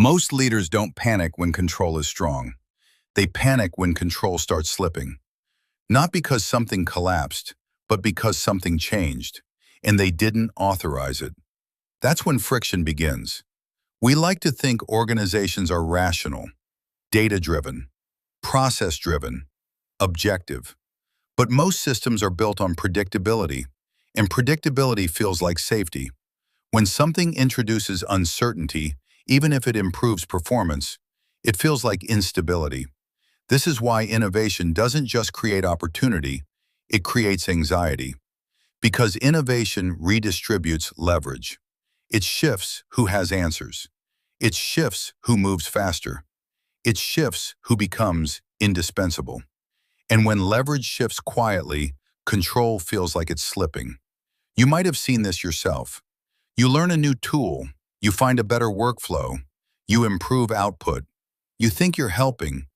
Most leaders don't panic when control is strong. They panic when control starts slipping. Not because something collapsed, but because something changed, and they didn't authorize it. That's when friction begins. We like to think organizations are rational, data-driven, process-driven, objective. But most systems are built on predictability, and predictability feels like safety. When something introduces uncertainty, even if it improves performance, it feels like instability. This is why innovation doesn't just create opportunity, it creates anxiety. Because innovation redistributes leverage. It shifts who has answers. It shifts who moves faster. It shifts who becomes indispensable. And when leverage shifts quietly, control feels like it's slipping. You might have seen this yourself. You learn a new tool, you find a better workflow, you improve output. You think you're helping,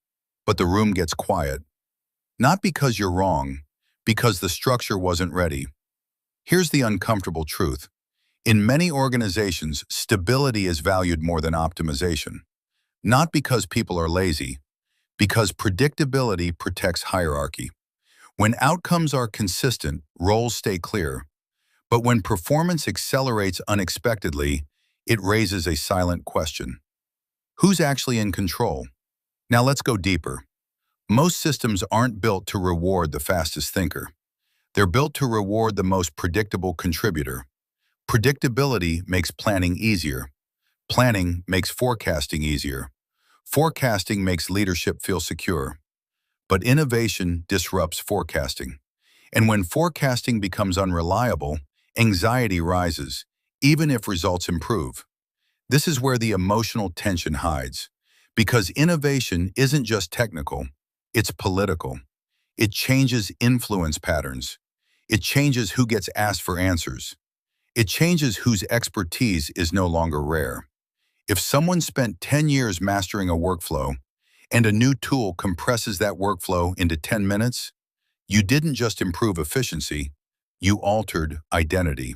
but the room gets quiet. Not because you're wrong, because the structure wasn't ready. Here's the uncomfortable truth. In many organizations, stability is valued more than optimization. Not because people are lazy, because predictability protects hierarchy. When outcomes are consistent, roles stay clear. But when performance accelerates unexpectedly, it raises a silent question. Who's actually in control? Now let's go deeper. Most systems aren't built to reward the fastest thinker. They're built to reward the most predictable contributor. Predictability makes planning easier. Planning makes forecasting easier. Forecasting makes leadership feel secure. But innovation disrupts forecasting. And when forecasting becomes unreliable, anxiety rises, even if results improve. This is where the emotional tension hides. Because innovation isn't just technical, it's political. It changes influence patterns. It changes who gets asked for answers. It changes whose expertise is no longer rare. If someone spent 10 years mastering a workflow, and a new tool compresses that workflow into 10 minutes, you didn't just improve efficiency, you altered identity.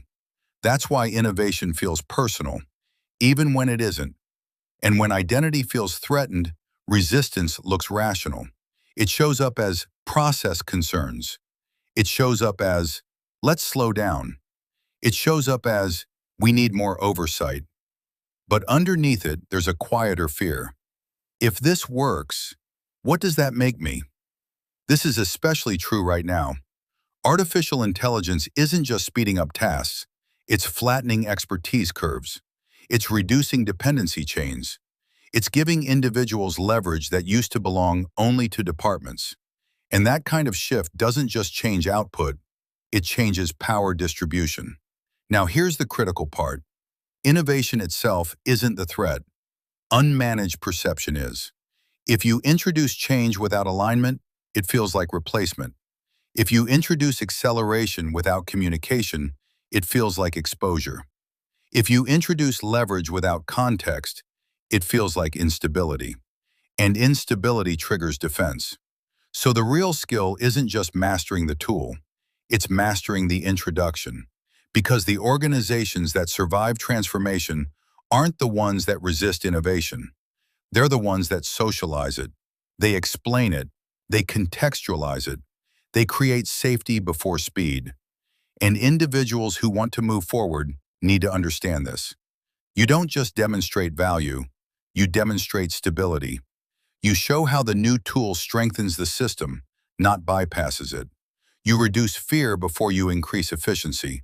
That's why innovation feels personal, even when it isn't. And when identity feels threatened, resistance looks rational. It shows up as process concerns. It shows up as, let's slow down. It shows up as, we need more oversight. But underneath it, there's a quieter fear. If this works, what does that make me? This is especially true right now. Artificial intelligence isn't just speeding up tasks, it's flattening expertise curves. It's reducing dependency chains. It's giving individuals leverage that used to belong only to departments. And that kind of shift doesn't just change output, it changes power distribution. Now here's the critical part. Innovation itself isn't the threat. Unmanaged perception is. If you introduce change without alignment, it feels like replacement. If you introduce acceleration without communication, it feels like exposure. If you introduce leverage without context, it feels like instability. And instability triggers defense. So the real skill isn't just mastering the tool, it's mastering the introduction. Because the organizations that survive transformation aren't the ones that resist innovation. They're the ones that socialize it. They explain it. They contextualize it. They create safety before speed. And individuals who want to move forward need to understand this. You don't just demonstrate value, you demonstrate stability. You show how the new tool strengthens the system, not bypasses it. You reduce fear before you increase efficiency.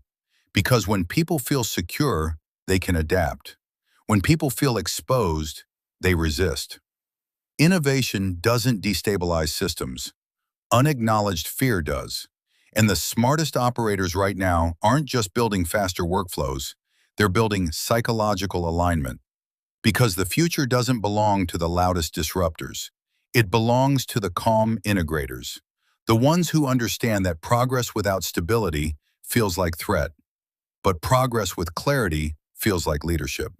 Because when people feel secure, they can adapt. When people feel exposed, they resist. Innovation doesn't destabilize systems. Unacknowledged fear does. And the smartest operators right now aren't just building faster workflows, they're building psychological alignment. Because the future doesn't belong to the loudest disruptors. It belongs to the calm integrators. The ones who understand that progress without stability feels like threat, but progress with clarity feels like leadership.